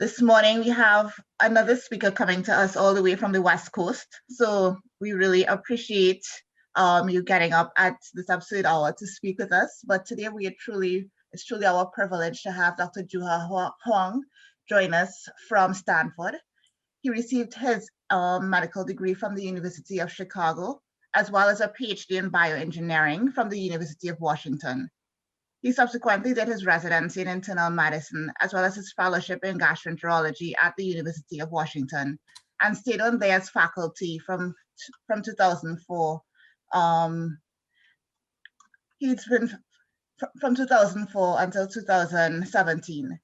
This morning we have another speaker coming to us all the way from the West Coast. So we really appreciate you getting up at this absurd hour to speak with us. But today it's truly our privilege to have Dr. Hwang join us from Stanford. He received his medical degree from the University of Chicago, as well as a PhD in bioengineering from the University of Washington. He subsequently did his residency in internal medicine, as well as his fellowship in gastroenterology at the University of Washington, and stayed on there as faculty from 2004. He's been from 2004 until 2017.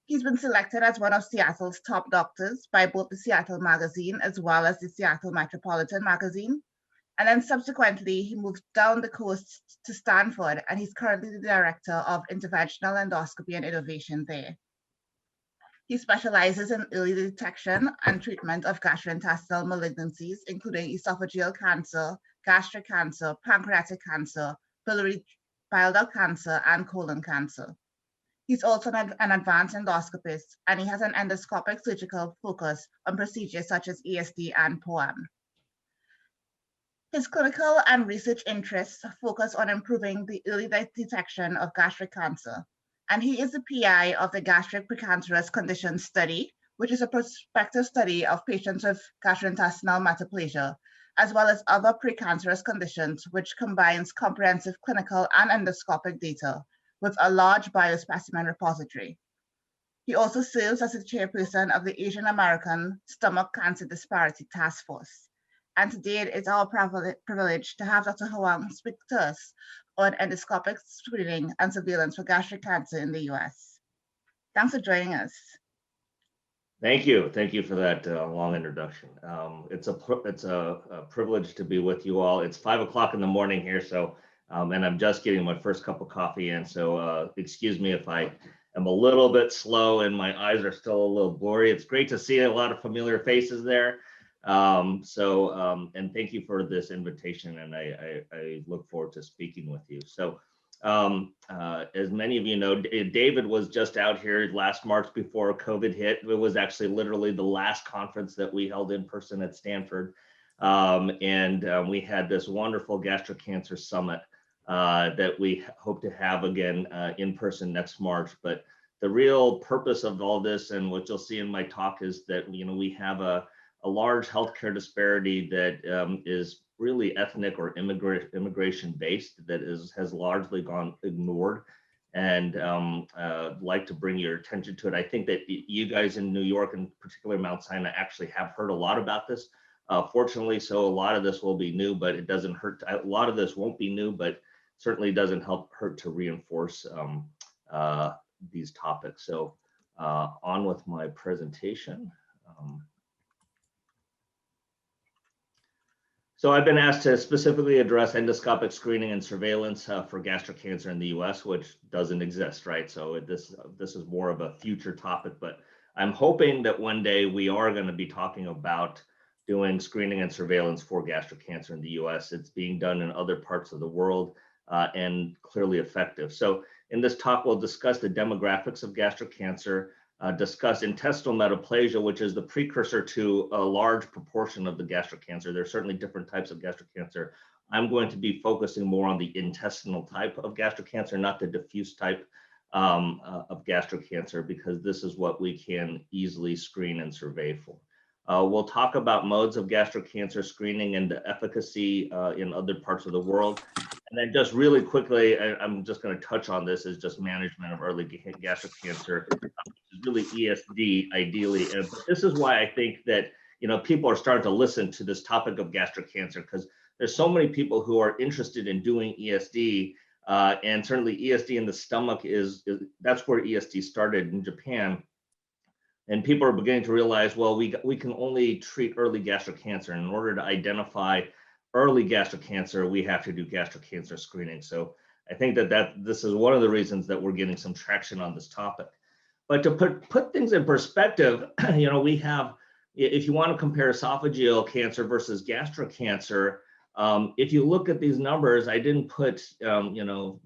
He's been selected as one of Seattle's top doctors by both the Seattle Magazine as well as the Seattle Metropolitan Magazine. And then subsequently, he moved down the coast to Stanford, and he's currently the director of interventional endoscopy and innovation there. He specializes in early detection and treatment of gastrointestinal malignancies, including esophageal cancer, gastric cancer, pancreatic cancer, pylori, bile duct cancer, and colon cancer. He's also an advanced endoscopist, and he has an endoscopic surgical focus on procedures such as ESD and POEM. His clinical and research interests focus on improving the early detection of gastric cancer, and he is the PI of the Gastric Precancerous Conditions Study, which is a prospective study of patients with gastrointestinal metaplasia, as well as other precancerous conditions, which combines comprehensive clinical and endoscopic data with a large biospecimen repository. He also serves as the chairperson of the Asian American Stomach Cancer Disparity Task Force. And today it's our privilege to have Dr. Hwang speak to us on endoscopic screening and surveillance for gastric cancer in the US. Thanks for joining us. Thank you. Thank you for that long introduction. It's a privilege to be with you all. It's 5 o'clock in the morning here, so and I'm just getting my first cup of coffee in, so excuse me if I am a little bit slow and my eyes are still a little blurry. It's great to see a lot of familiar faces there. And thank you for this invitation, and I look forward to speaking with you. So as many of you know, David was just out here last March before COVID hit. It was actually literally the last conference that we held in person at Stanford. We had this wonderful gastric cancer summit that we hope to have again in person next March. But the real purpose of all this, and what you'll see in my talk, is that we have a large healthcare disparity that is really ethnic or immigration based, that has largely gone ignored, and like to bring your attention to it. I think that you guys in New York, and particularly Mount Sinai, actually have heard a lot about this. Fortunately, so a lot of this will be new, but it doesn't hurt. A lot of this won't be new, but certainly doesn't hurt to reinforce these topics. So on with my presentation. So I've been asked to specifically address endoscopic screening and surveillance for gastric cancer in the US, which doesn't exist, right? So this is more of a future topic, but I'm hoping that one day we are going to be talking about doing screening and surveillance for gastric cancer in the US. It's being done in other parts of the world and clearly effective. So in this talk, we'll discuss the demographics of gastric cancer, discuss intestinal metaplasia, which is the precursor to a large proportion of the gastric cancer. There are certainly different types of gastric cancer. I'm going to be focusing more on the intestinal type of gastric cancer, not the diffuse type of gastric cancer, because this is what we can easily screen and survey for. We'll talk about modes of gastric cancer screening and the efficacy in other parts of the world. And then just really quickly, I'm just going to touch on this, is just management of early gastric cancer, which is really ESD ideally. And this is why I think that people are starting to listen to this topic of gastric cancer, because there's so many people who are interested in doing ESD, and certainly ESD in the stomach that's where ESD started in Japan. And people are beginning to realize, well, we can only treat early gastric cancer. And in order to identify early gastric cancer, we have to do gastric cancer screening. So I think that this is one of the reasons that we're getting some traction on this topic. But to put things in perspective, we have, if you want to compare esophageal cancer versus gastric cancer, if you look at these numbers, I didn't put,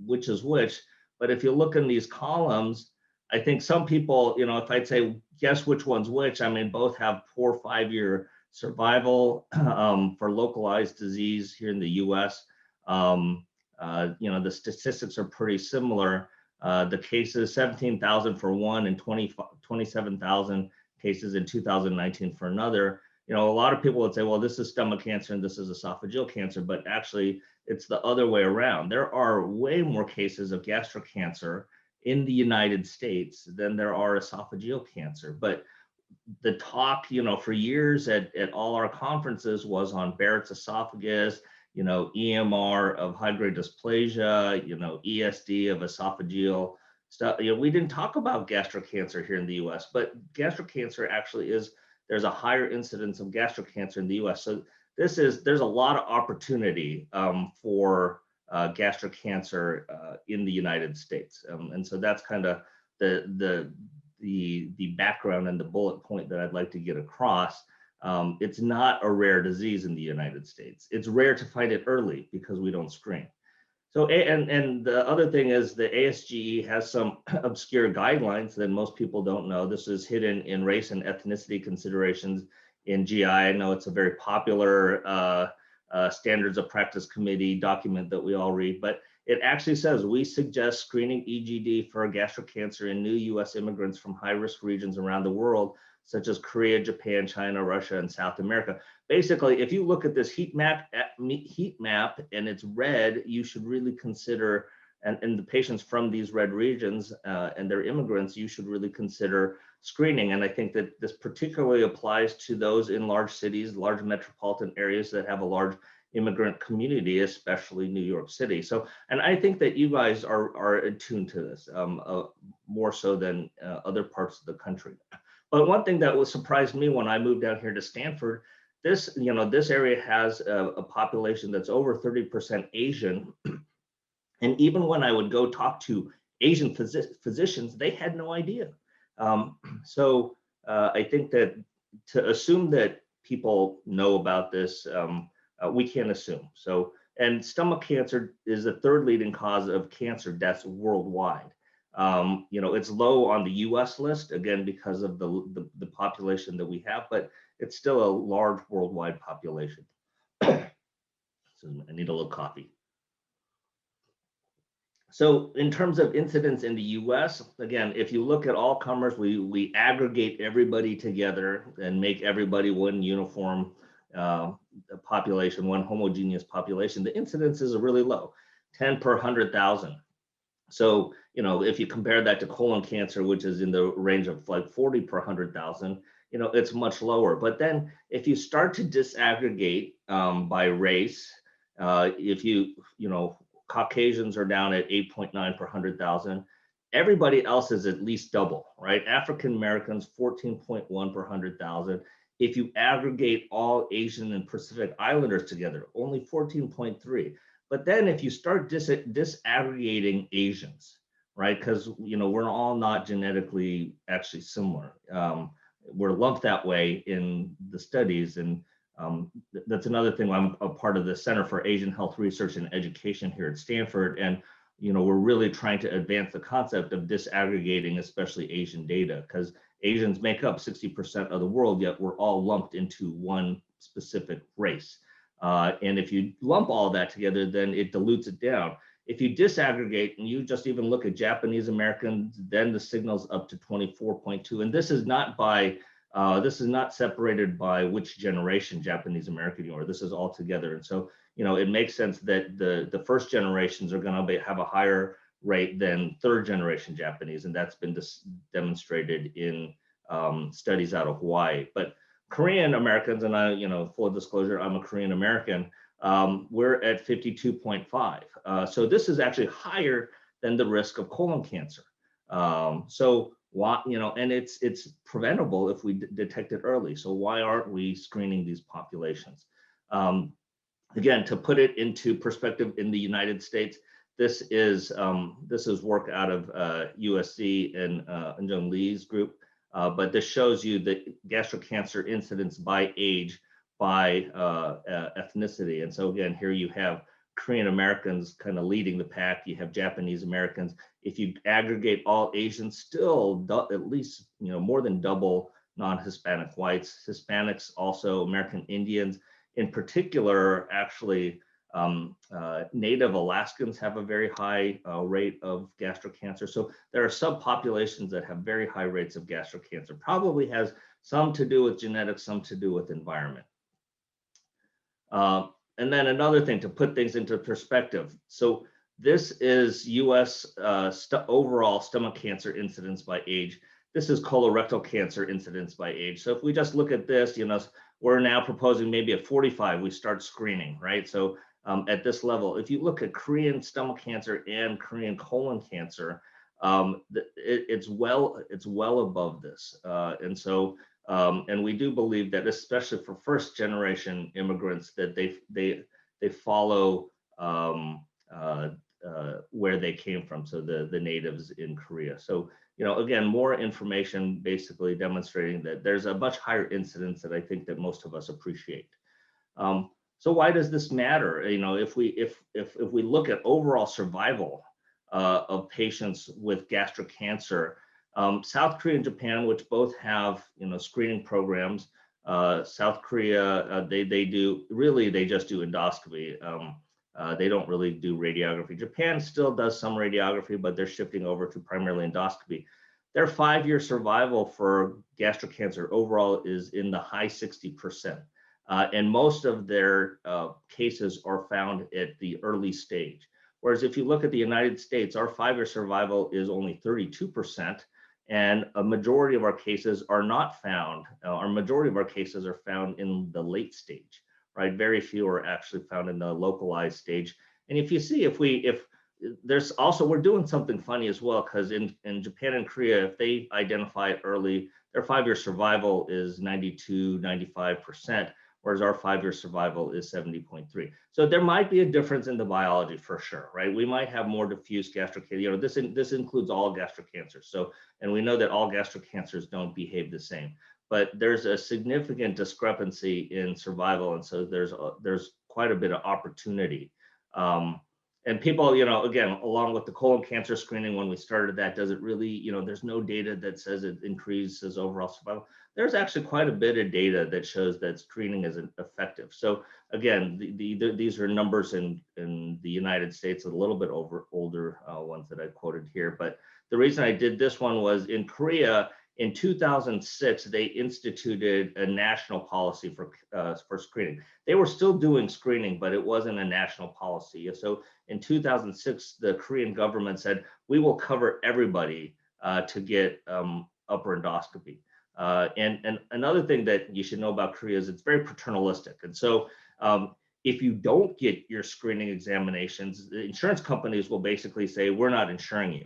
which is which, but if you look in these columns, I think some people, if I'd say guess which one's which. I mean, both have poor 5-year survival for localized disease here in the US. The statistics are pretty similar. The cases, 17,000 for one and 27,000 cases in 2019 for another. A lot of people would say, well, this is stomach cancer and this is esophageal cancer, but actually it's the other way around. There are way more cases of gastric cancer in the United States than there are esophageal cancer. But the talk, for years at all our conferences was on Barrett's esophagus, EMR of high-grade dysplasia, ESD of esophageal stuff. We didn't talk about gastric cancer here in the US, but gastric cancer actually there's a higher incidence of gastric cancer in the US. So there's a lot of opportunity for gastric cancer in the United States. And so that's kind of the background and the bullet point that I'd like to get across. It's not a rare disease in the United States. It's rare to find it early because we don't screen. So, and the other thing is the ASGE has some obscure guidelines that most people don't know. This is hidden in race and ethnicity considerations in GI. I know it's a very popular standards of practice committee document that we all read, but it actually says we suggest screening EGD for gastric cancer in new US immigrants from high-risk regions around the world, such as Korea, Japan, China, Russia, and South America. Basically, if you look at this heat map and it's red, you should really consider, and the patients from these red regions and their immigrants, you should really consider screening. And I think that this particularly applies to those in large cities, large metropolitan areas that have a large immigrant community, especially New York City. So, and I think that you guys are attuned to this more so than other parts of the country. But one thing that surprised me when I moved down here to Stanford, this area has a population that's over 30% Asian. And even when I would go talk to Asian physicians, they had no idea. So I think that to assume that people know about this, we can't assume. So, and stomach cancer is the third leading cause of cancer deaths worldwide. It's low on the US list, again, because of the population that we have, but it's still a large worldwide population. So I need a little coffee. So in terms of incidence in the US, again, if you look at all comers, we aggregate everybody together and make everybody one uniform population, one homogeneous population. The incidence is really low, 10 per 100,000. So, if you compare that to colon cancer, which is in the range of like 40 per 100,000, it's much lower. But then if you start to disaggregate by race, Caucasians are down at 8.9 per 100,000. Everybody else is at least double, right? African Americans, 14.1 per 100,000. If you aggregate all Asian and Pacific Islanders together, only 14.3. But then if you start disaggregating Asians, right? Because, we're all not genetically actually similar. We're lumped that way in the studies. And that's another thing. I'm a part of the Center for Asian Health Research and Education here at Stanford. And, we're really trying to advance the concept of disaggregating, especially Asian data, because Asians make up 60% of the world, yet we're all lumped into one specific race. And if you lump all that together, then it dilutes it down. If you disaggregate and you just even look at Japanese Americans, then the signal's up to 24.2. And this is not separated by which generation Japanese American you are. This is all together. And so, it makes sense that the first generations are going to have a higher rate than third generation Japanese. And that's been demonstrated in studies out of Hawaii. But Korean Americans, and I, full disclosure, I'm a Korean American, we're at 52.5. So this is actually higher than the risk of colon cancer. So why, and it's preventable if we detect it early. So why aren't we screening these populations? Again, to put it into perspective in the United States, this is work out of USC and Jung Lee's group. But this shows you the gastric cancer incidence by age, by ethnicity. And so again, here you have Korean Americans kind of leading the pack. You have Japanese Americans. If you aggregate all Asians, still at least more than double non-Hispanic whites. Hispanics also, American Indians in particular, actually Native Alaskans have a very high rate of gastric cancer. So there are subpopulations that have very high rates of gastric cancer. Probably has some to do with genetics, some to do with environment. And then another thing to put things into perspective. So this is US overall stomach cancer incidence by age. This is colorectal cancer incidence by age. So if we just look at this, we're now proposing maybe at 45, we start screening, right? So at this level, if you look at Korean stomach cancer and Korean colon cancer, it's well above this. And we do believe that, especially for first generation immigrants, that they follow where they came from, so the natives in Korea. So again, more information basically demonstrating that there's a much higher incidence that I think that most of us appreciate. So why does this matter? If we look at overall survival of patients with gastric cancer, South Korea and Japan, which both have screening programs, South Korea they just do endoscopy. They don't really do radiography. Japan still does some radiography, but they're shifting over to primarily endoscopy. Their 5-year survival for gastric cancer overall is in the high 60%. And most of their cases are found at the early stage. Whereas if you look at the United States, our 5-year survival is only 32%, and a majority of our cases are not found. Our majority of our cases are found in the late stage, right? Very few are actually found in the localized stage. And if you see, if there's also, we're doing something funny as well, because in Japan and Korea, if they identify it early, their 5-year survival is 92, 95%. Whereas our 5-year survival is 70.3. So there might be a difference in the biology for sure, right? We might have more diffuse gastric cancer. This includes all gastric cancers. So, and we know that all gastric cancers don't behave the same, but there's a significant discrepancy in survival, and so there's quite a bit of opportunity. And people, again, along with the colon cancer screening, when we started that, does it really, there's no data that says it increases overall survival. There's actually quite a bit of data that shows that screening is effective. So again, these are numbers in the United States, a little bit older ones that I quoted here. But the reason I did this one was in Korea, in 2006, they instituted a national policy for screening. They were still doing screening, but it wasn't a national policy. So in 2006, the Korean government said, we will cover everybody to get upper endoscopy. And another thing that you should know about Korea is it's very paternalistic. And so if you don't get your screening examinations, the insurance companies will basically say, we're not insuring you.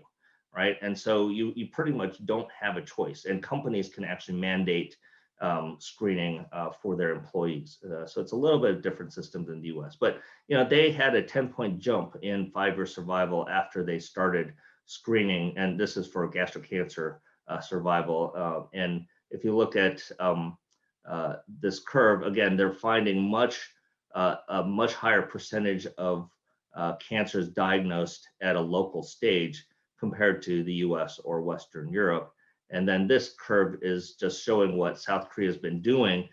Right. And so you pretty much don't have a choice, and companies can actually mandate screening for their employees. So it's a little bit of a different system than the US, but they had a 10-point jump in 5-year survival after they started screening. And this is for gastric cancer survival. And if you look at this curve, again, they're finding a much higher percentage of cancers diagnosed at a local stage compared to the US or Western Europe. And then this curve is just showing what South Korea has been doing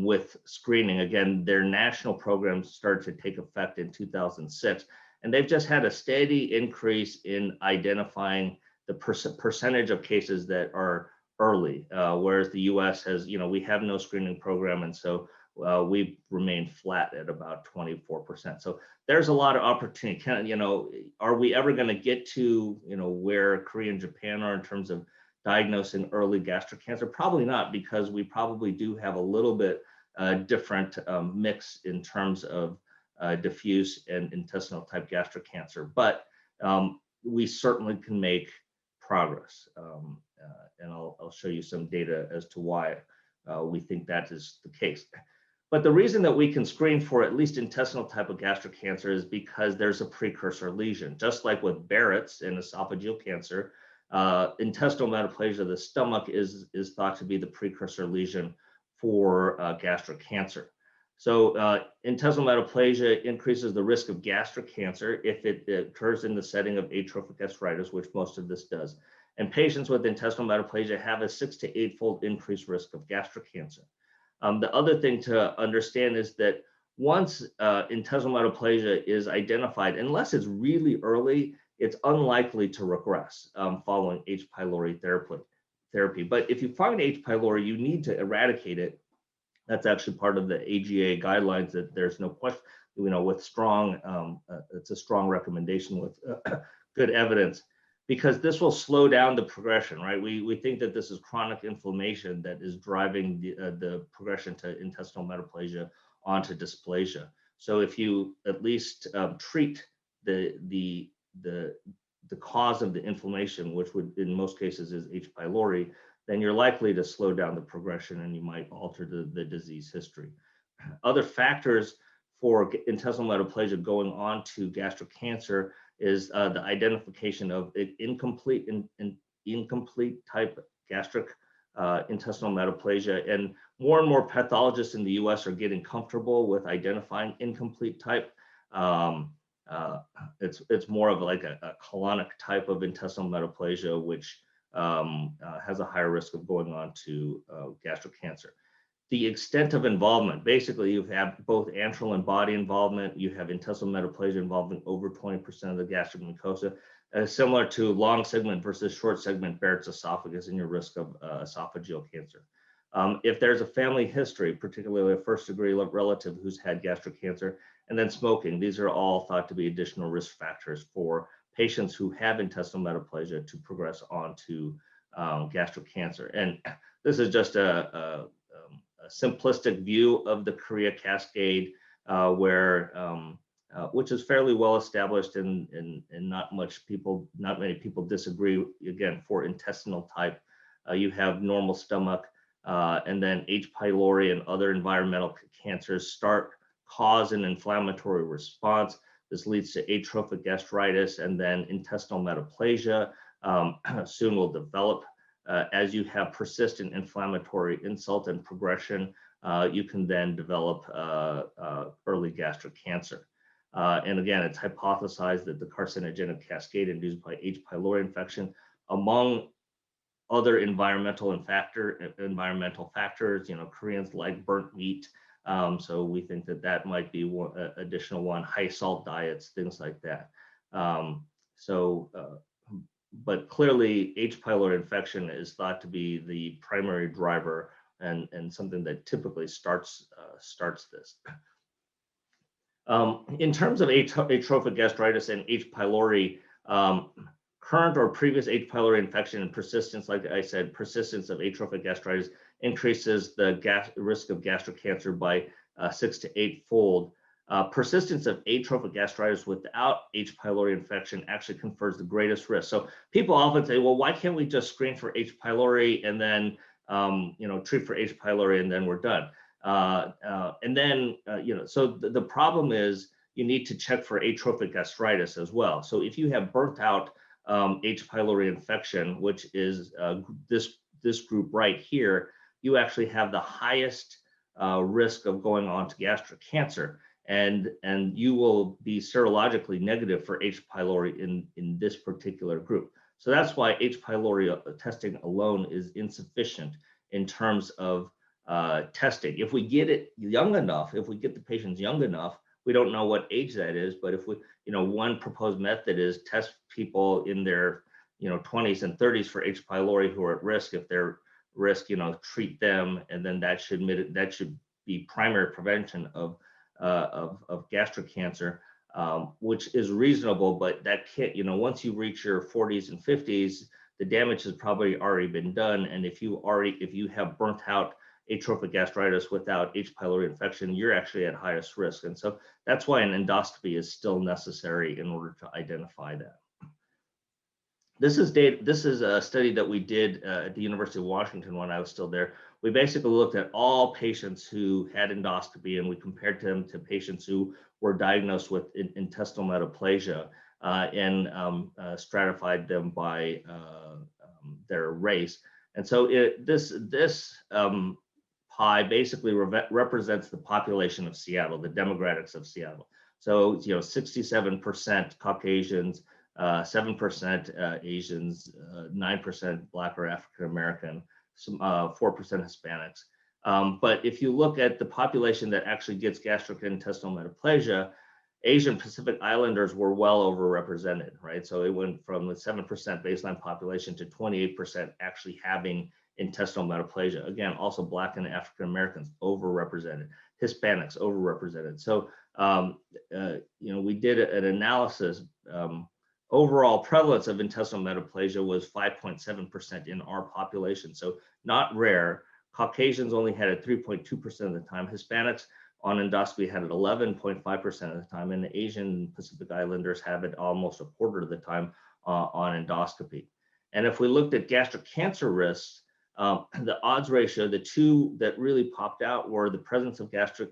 with screening. Again, their national programs started to take effect in 2006, and they've just had a steady increase in identifying the percentage of cases that are early, whereas the US has, we have no screening program, and so we've remained flat at about 24%. So there's a lot of opportunity. Are we ever going to get to, where Korea and Japan are in terms of diagnosing early gastric cancer? Probably not, because we probably do have a little bit different mix in terms of diffuse and intestinal type gastric cancer, but we certainly can make progress. And I'll show you some data as to why we think that is the case. But the reason that we can screen for at least intestinal type of gastric cancer is because there's a precursor lesion. Just like with Barrett's and esophageal cancer, intestinal metaplasia of the stomach is thought to be the precursor lesion for gastric cancer. So intestinal metaplasia increases the risk of gastric cancer if it occurs in the setting of atrophic gastritis, which most of this does. And patients with intestinal metaplasia have a 6 to 8-fold increased risk of gastric cancer. The other thing to understand is that once intestinal metaplasia is identified, unless it's really early, it's unlikely to regress following H. pylori therapy. But if you find H. pylori, you need to eradicate it. That's actually part of the AGA guidelines, that there's no question, with strong, it's a strong recommendation with good evidence, because this will slow down the progression, right? We think that this is chronic inflammation that is driving the progression to intestinal metaplasia onto dysplasia. So if you at least treat the cause of the inflammation, which would in most cases is H. pylori, then you're likely to slow down the progression and you might alter the disease history. Other factors for intestinal metaplasia going on to gastric cancer is the identification of incomplete type gastric intestinal metaplasia. And more pathologists in the US are getting comfortable with identifying incomplete type. It's more of like a colonic type of intestinal metaplasia, which has a higher risk of going on to gastric cancer. The extent of involvement, basically you have both antral and body involvement. You have intestinal metaplasia involving over 20% of the gastric mucosa, similar to long segment versus short segment Barrett's esophagus and your risk of esophageal cancer. If there's a family history, particularly a first degree relative who's had gastric cancer, and then smoking, these are all thought to be additional risk factors for patients who have intestinal metaplasia to progress on to gastric cancer. And this is just a simplistic view of the Korea cascade, which is fairly well established and not many people disagree. Again, for intestinal type, you have normal stomach, and then H. pylori and other environmental cancers cause an inflammatory response. This leads to atrophic gastritis and then intestinal metaplasia soon will develop. As you have persistent inflammatory insult and progression, you can then develop early gastric cancer. And again, it's hypothesized that the carcinogenic cascade induced by H. pylori infection, among other environmental factors, Koreans like burnt meat. So we think that might be one additional one, high salt diets, things like that. But clearly H. pylori infection is thought to be the primary driver and something that typically starts this. In terms of atrophic gastritis and H. pylori, current or previous H. pylori infection and persistence, like I said, persistence of atrophic gastritis increases the risk of gastric cancer by 6 to 8-fold. Persistence of atrophic gastritis without H. pylori infection actually confers the greatest risk. So people often say, well, why can't we just screen for H. pylori and then treat for H. pylori and then we're done? So the problem is you need to check for atrophic gastritis as well. So if you have burnt out H. pylori infection, which is this group right here, you actually have the highest risk of going on to gastric cancer, and you will be serologically negative for H. pylori in this particular group. So that's why H. pylori testing alone is insufficient in terms of testing. If we get it young enough, if we get the patients young enough, we don't know what age that is, but if we, one proposed method is test people in their, 20s and 30s for H. pylori who are at risk. If they're risk, treat them, and then that should be primary prevention of gastric cancer, which is reasonable, but that can't, once you reach your 40s and 50s, the damage has probably already been done, and if you have burnt out atrophic gastritis without H. pylori infection, you're actually at highest risk. And so that's why an endoscopy is still necessary in order to identify that. This is a study that we did at the University of Washington when I was still there. We basically looked at all patients who had endoscopy and we compared them to patients who were diagnosed with intestinal metaplasia and stratified them by their race. And so this pie basically represents the population of Seattle, the demographics of Seattle. So, 67% Caucasians, 7% Asians, 9% Black or African American, 4% Hispanics. But if you look at the population that actually gets gastrointestinal metaplasia, Asian Pacific Islanders were well overrepresented, right? So it went from the 7% baseline population to 28% actually having intestinal metaplasia. Again, also Black and African Americans overrepresented, Hispanics overrepresented. So, we did an analysis. Overall prevalence of intestinal metaplasia was 5.7% in our population. So not rare. Caucasians only had it 3.2% of the time. Hispanics on endoscopy had it 11.5% of the time, and the Asian Pacific Islanders have it almost a quarter of the time on endoscopy. And if we looked at gastric cancer risks, the odds ratio, the two that really popped out were the presence of gastric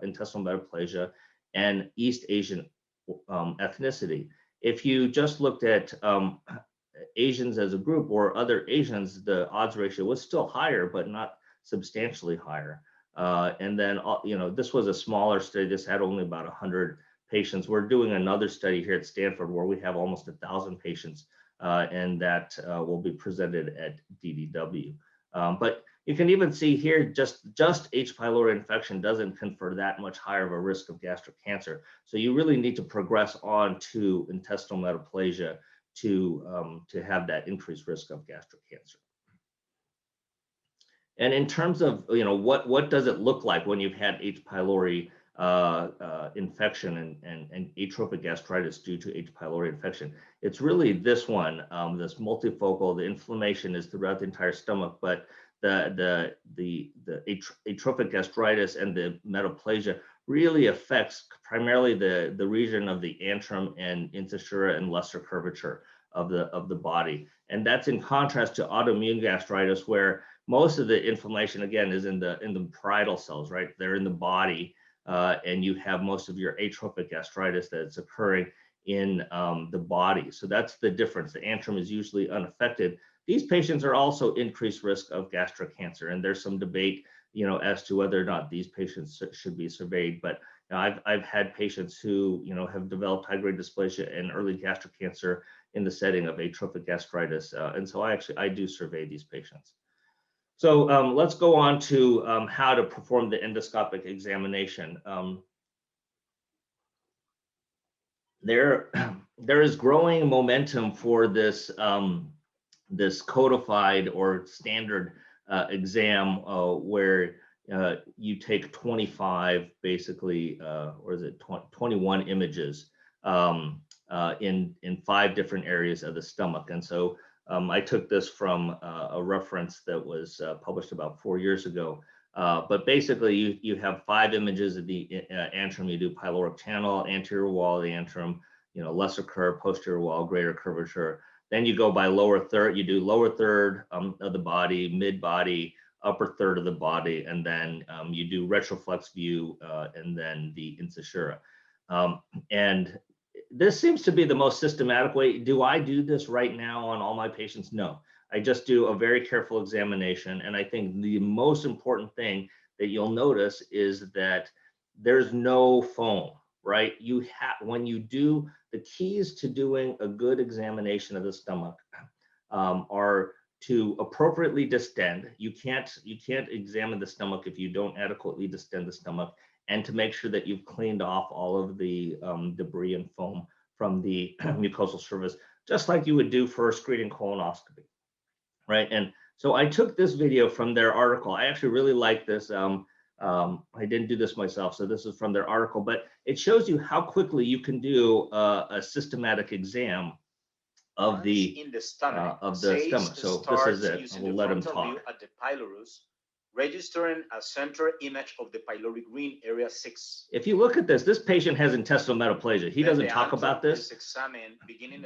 intestinal metaplasia and East Asian ethnicity. If you just looked at Asians as a group or other Asians, the odds ratio was still higher, but not substantially higher. And then, this was a smaller study. This had only about 100 patients. We're doing another study here at Stanford where we have almost 1,000 patients, and that will be presented at DDW. But you can even see here, just H. pylori infection doesn't confer that much higher of a risk of gastric cancer. So you really need to progress on to intestinal metaplasia to have that increased risk of gastric cancer. And in terms of, what does it look like when you've had H. pylori infection and atrophic gastritis due to H. pylori infection? It's really this one, this multifocal. The inflammation is throughout the entire stomach, but the atrophic gastritis and the metaplasia really affects primarily the region of the antrum and incisura and lesser curvature of the body. And that's in contrast to autoimmune gastritis, where most of the inflammation, again, is in the parietal cells, right? They're in the body, and you have most of your atrophic gastritis that's occurring in the body. So that's the difference. The antrum is usually unaffected. These patients are also increased risk of gastric cancer, and there's some debate, as to whether or not these patients should be surveyed. But I've had patients who, have developed high-grade dysplasia and early gastric cancer in the setting of atrophic gastritis, and so I do survey these patients. So let's go on to how to perform the endoscopic examination. There is growing momentum for this this codified or standard exam where you take 25 basically, or is it 21 images in 5 different areas of the stomach. And so I took this from a reference that was published about 4 years ago. But basically, you have 5 images of the antrum. You do pyloric channel, anterior wall of the antrum, lesser curve, posterior wall, greater curvature. Then you go by lower third. You do lower third of the body, mid body, upper third of the body, and then you do retroflex view, and then the incisura. And this seems to be the most systematic way. Do I do this right now on all my patients? No. I just do a very careful examination. And I think the most important thing that you'll notice is that there's no foam, right? When you do, the keys to doing a good examination of the stomach are to appropriately distend. You can't examine the stomach if you don't adequately distend the stomach, and to make sure that you've cleaned off all of the debris and foam from the mucosal surface, just like you would do for a screening colonoscopy, right? And so I took this video from their article. I actually really like this. I didn't do this myself, so this is from their article, but it shows you how quickly you can do a systematic exam of the stomach. So this is it. I will let him talk. At the pylorus, registering a center image of the pyloric ring area 6. If you look at this patient has intestinal metaplasia. He doesn't talk about this,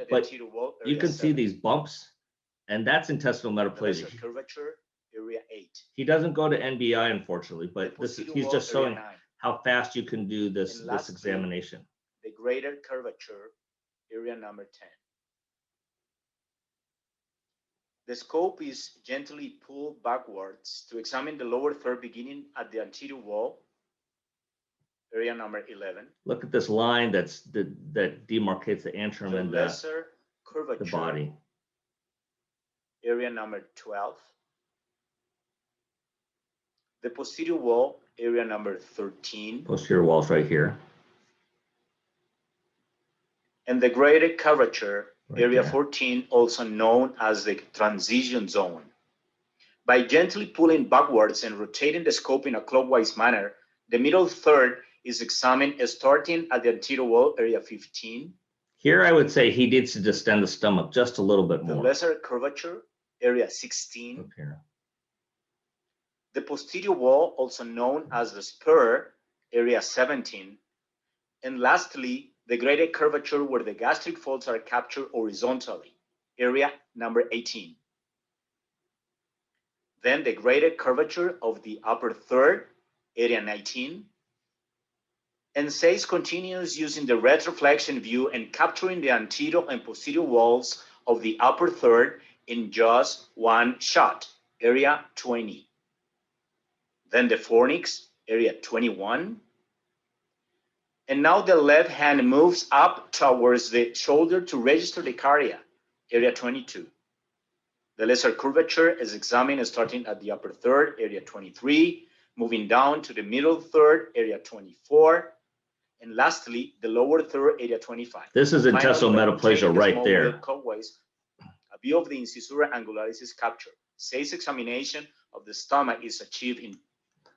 but you can see these bumps, and that's intestinal metaplasia. Curvature area 8. He doesn't go to NBI, unfortunately, but he's just showing how fast you can do this examination. The greater curvature area number 10. The scope is gently pulled backwards to examine the lower third beginning at the anterior wall, area number 11. Look at this line that demarcates the antrum and lesser curvature, the body. Area number 12. The posterior wall, area number 13. Posterior wall's right here. And the graded curvature, Right area there. 14, also known as the transition zone. By gently pulling backwards and rotating the scope in a clockwise manner, the middle third is examined starting at the anterior wall, area 15. Here, I would say he needs to distend the stomach just a little bit The more. lesser curvature, area 16. Up here. The posterior wall, also known as the spur, area 17. And lastly, the graded curvature where the gastric folds are captured horizontally, area number 18. Then the graded curvature of the upper third, area 19. And SACE continues using the retroflexion view and capturing the anterior and posterior walls of the upper third in just one shot, area 20. Then the fornix, area 21. And now the left hand moves up towards the shoulder to register the cardia, area 22. The lesser curvature is examined starting at the upper third, area 23, moving down to the middle third, area 24, and lastly, the lower third, area 25. This is intestinal metaplasia right there. A view of the incisura angularis is captured. SACE examination of the stomach is achieved in.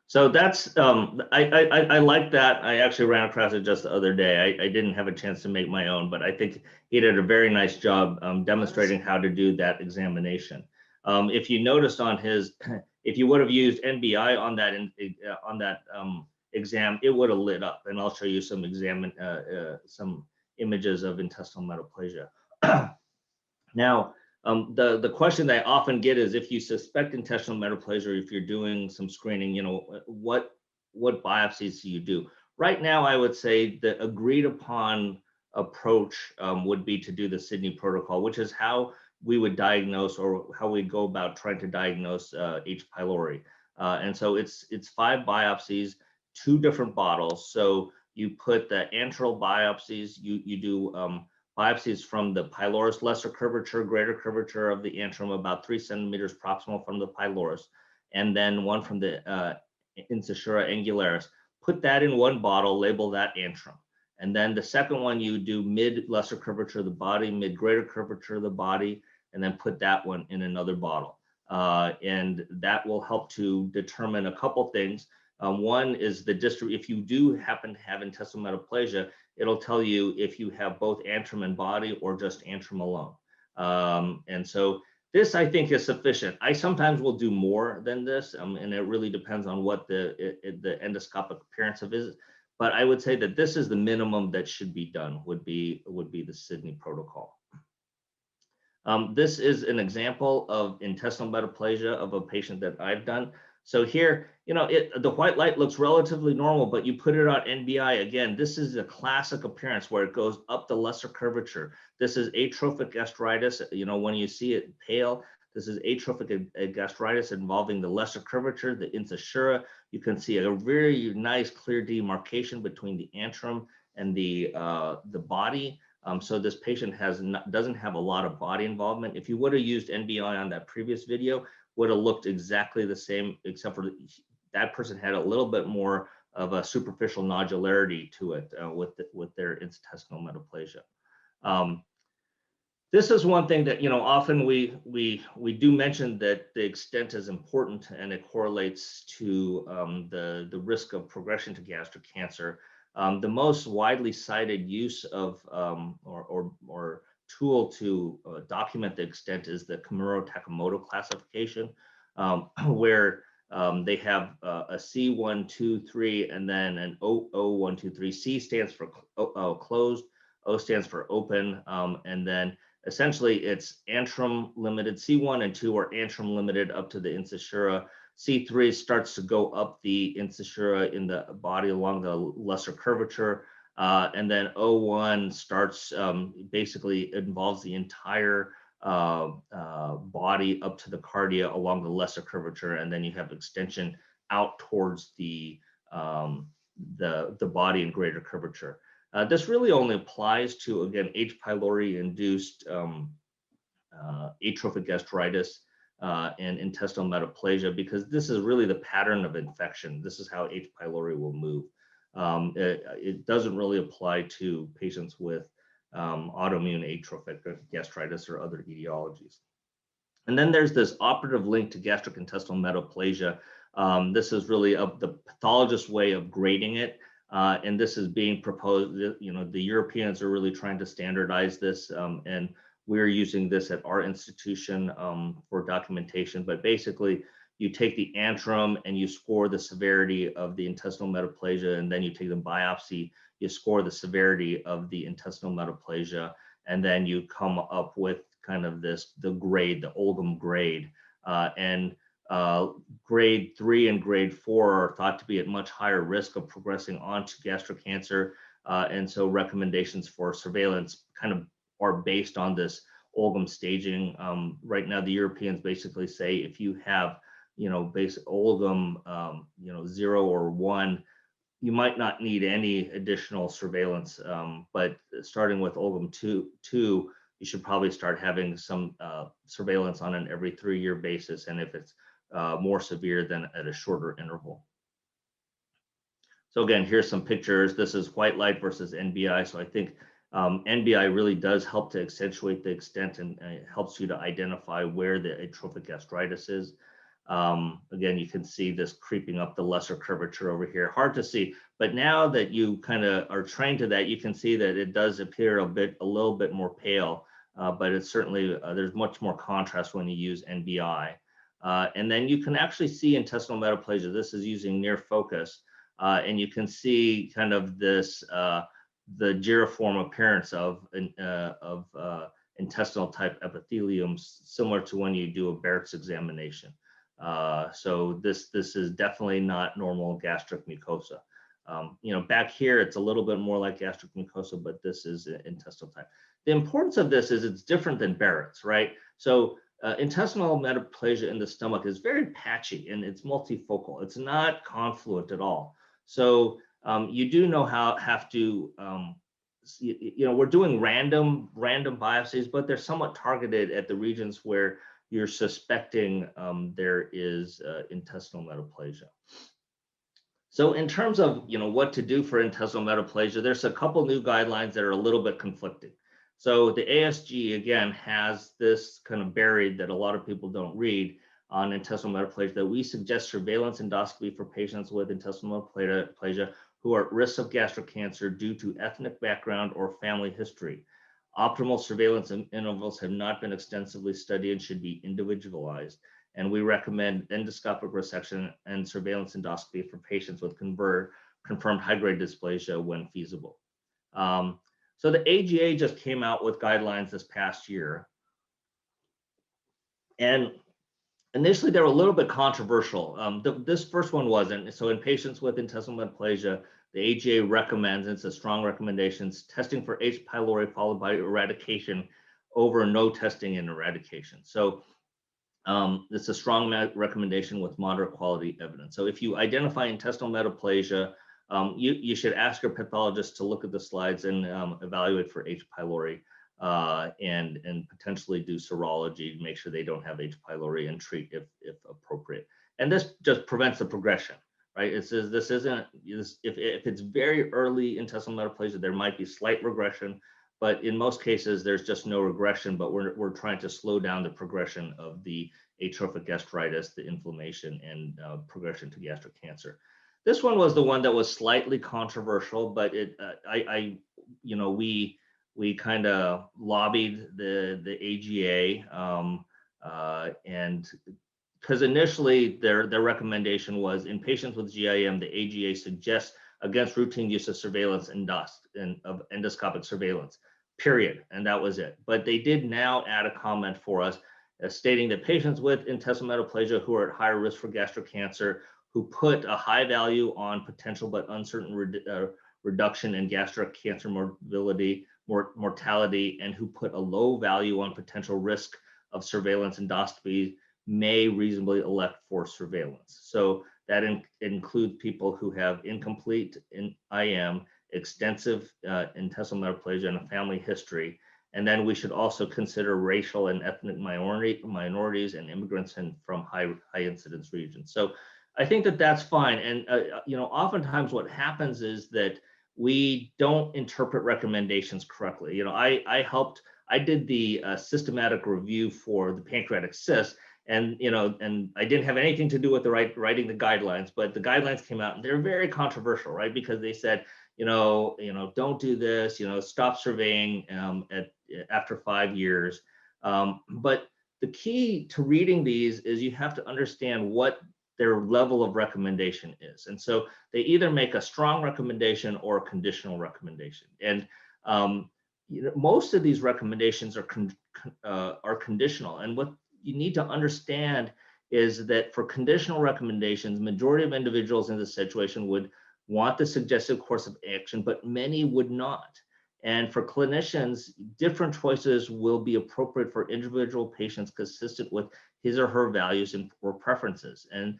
So that's, I like that. I actually ran across it just the other day. I didn't have a chance to make my own, but I think he did a very nice job demonstrating how to do that examination. If you noticed on his, if you would have used NBI on that exam, it would have lit up. And I'll show you some some images of intestinal metaplasia. Now, the question that I often get is if you suspect intestinal metaplasia, or if you're doing some screening, you know, what biopsies do you do? Right now, I would say the agreed upon approach would be to do the Sydney protocol, which is how we would diagnose, or how we go about trying to diagnose H. pylori. And so it's 5 biopsies, 2 different bottles. So you put the antral biopsies, you do biopsies from the pylorus, lesser curvature, greater curvature of the antrum, about 3 centimeters proximal from the pylorus, and then one from the incisura angularis. Put that in one bottle, label that antrum. And then the second one, you do mid lesser curvature of the body, mid greater curvature of the body, and then put that one in another bottle. And that will help to determine a couple things. One is the if you do happen to have intestinal metaplasia, it'll tell you if you have both antrum and body or just antrum alone. And so this, I think, is sufficient. I sometimes will do more than this, and it really depends on what the endoscopic appearance of is. But I would say that this is the minimum that should be done, would be the Sydney protocol. This is an example of intestinal metaplasia of a patient that I've done. So here, you know, the white light looks relatively normal, but you put it on NBI, again, this is a classic appearance where it goes up the lesser curvature. This is atrophic gastritis. You know, when you see it pale, this is atrophic gastritis involving the lesser curvature, the incisura. You can see a very nice clear demarcation between the antrum and the body. So this patient doesn't have a lot of body involvement. If you would have used NBI on that previous video, would have looked exactly the same, except for that person had a little bit more of a superficial nodularity to it with their intestinal metaplasia. This is one thing that, you know, often we do mention that the extent is important and it correlates to the risk of progression to gastric cancer. The most widely cited use of or tool to document the extent is the Kimura-Takamoto classification, where they have a C1, 2, 3, and then an O, 1, 2, 3. C stands for closed, O stands for open, and then essentially it's antrum limited. C1 and 2 are antrum limited up to the incisura. C3 starts to go up the incisura in the body along the lesser curvature. And then O1 starts, basically involves the entire body up to the cardia along the lesser curvature, and then you have extension out towards the body in greater curvature. This really only applies to, again, H. pylori induced atrophic gastritis and intestinal metaplasia, because this is really the pattern of infection. This is how H. pylori will move. It doesn't really apply to patients with autoimmune atrophic gastritis or other etiologies. And then there's this operative link to gastric intestinal metaplasia. This is really the pathologist's way of grading it. And this is being proposed, the Europeans are really trying to standardize this, and we're using this at our institution for documentation. But basically, you take the antrum and you score the severity of the intestinal metaplasia, and then you take the biopsy, you score the severity of the intestinal metaplasia, and then you come up with kind of the grade, the OLGIM grade. Grade 3 and grade 4 are thought to be at much higher risk of progressing on to gastric cancer. And so recommendations for surveillance kind of are based on this OLGIM staging. Right now, the Europeans basically say if you have, basic OLGIM, 0 or 1, you might not need any additional surveillance. But starting with OLGIM 2, you should probably start having some surveillance on an every 3-year basis, and if it's more severe, then at a shorter interval. So again, here's some pictures. This is white light versus NBI. So I think NBI really does help to accentuate the extent, and it helps you to identify where the atrophic gastritis is. Again, you can see this creeping up the lesser curvature over here. Hard to see, but now that you kind of are trained to that, you can see that it does appear a little bit more pale, but it's certainly, there's much more contrast when you use NBI. And then you can actually see intestinal metaplasia. This is using near focus, and you can see kind of this, the giriform appearance of intestinal type epithelium, similar to when you do a Barrett's examination. So this is definitely not normal gastric mucosa. Back here, it's a little bit more like gastric mucosa, but this is intestinal type. The importance of this is it's different than Barrett's, right? So intestinal metaplasia in the stomach is very patchy and it's multifocal. It's not confluent at all. So you do have to, we're doing random biopsies, but they're somewhat targeted at the regions where you're suspecting there is intestinal metaplasia. So in terms of what to do for intestinal metaplasia, there's a couple new guidelines that are a little bit conflicting. So the ASG, again, has this kind of buried that a lot of people don't read on intestinal metaplasia, that we suggest surveillance endoscopy for patients with intestinal metaplasia who are at risk of gastric cancer due to ethnic background or family history. Optimal surveillance intervals have not been extensively studied and should be individualized. And we recommend endoscopic resection and surveillance endoscopy for patients with confirmed high-grade dysplasia when feasible. So the AGA just came out with guidelines this past year. And initially, they were a little bit controversial. This first one wasn't. So in patients with intestinal metaplasia, the AGA recommends, and it's a strong recommendation, testing for H. pylori followed by eradication over no testing and eradication. So it's a strong recommendation with moderate quality evidence. So if you identify intestinal metaplasia, you should ask your pathologist to look at the slides and evaluate for H. pylori and potentially do serology to make sure they don't have H. pylori and treat if appropriate. And this just prevents the progression, right? It says this isn't, if it's very early intestinal metaplasia, there might be slight regression, but in most cases, there's just no regression, but we're trying to slow down the progression of the atrophic gastritis, the inflammation, and progression to gastric cancer. This one was the one that was slightly controversial, but we kind of lobbied the AGA, and because initially their recommendation was in patients with GIM, the AGA suggests against routine use of surveillance of endoscopic surveillance, period, and that was it. But they did now add a comment for us stating that patients with intestinal metaplasia who are at higher risk for gastric cancer, who put a high value on potential but uncertain reduction in gastric cancer morbidity, mortality and who put a low value on potential risk of surveillance endoscopy may reasonably elect for surveillance. So that includes people who have incomplete IM, extensive intestinal metaplasia, and a family history. And then we should also consider racial and ethnic minorities and immigrants from high incidence regions. So I think that that's fine. And oftentimes what happens is that we don't interpret recommendations correctly. I did the systematic review for the pancreatic cyst, and I didn't have anything to do with the writing the guidelines, but the guidelines came out and they're very controversial, right? Because they said, don't do this, stop surveying after 5 years. But the key to reading these is you have to understand what their level of recommendation is. And so they either make a strong recommendation or a conditional recommendation. And most of these recommendations are conditional. And what you need to understand is that for conditional recommendations, majority of individuals in this situation would want the suggested course of action, but many would not. And for clinicians, different choices will be appropriate for individual patients consistent with his or her values or preferences. And,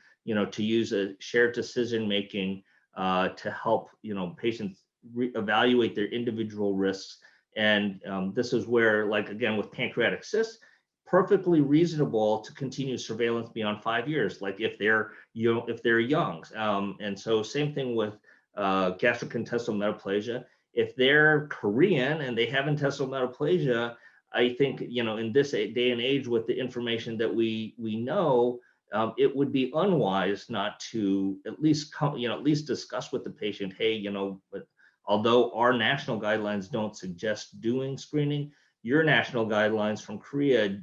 to use a shared decision-making to help, patients evaluate their individual risks. And this is where, like, again, with pancreatic cysts, perfectly reasonable to continue surveillance beyond 5 years, like if they're young. And so same thing with gastric intestinal metaplasia. If they're Korean and they have intestinal metaplasia, I think, in this day and age with the information that we know, it would be unwise not to at least discuss with the patient, hey, but although our national guidelines don't suggest doing screening, your national guidelines from Korea,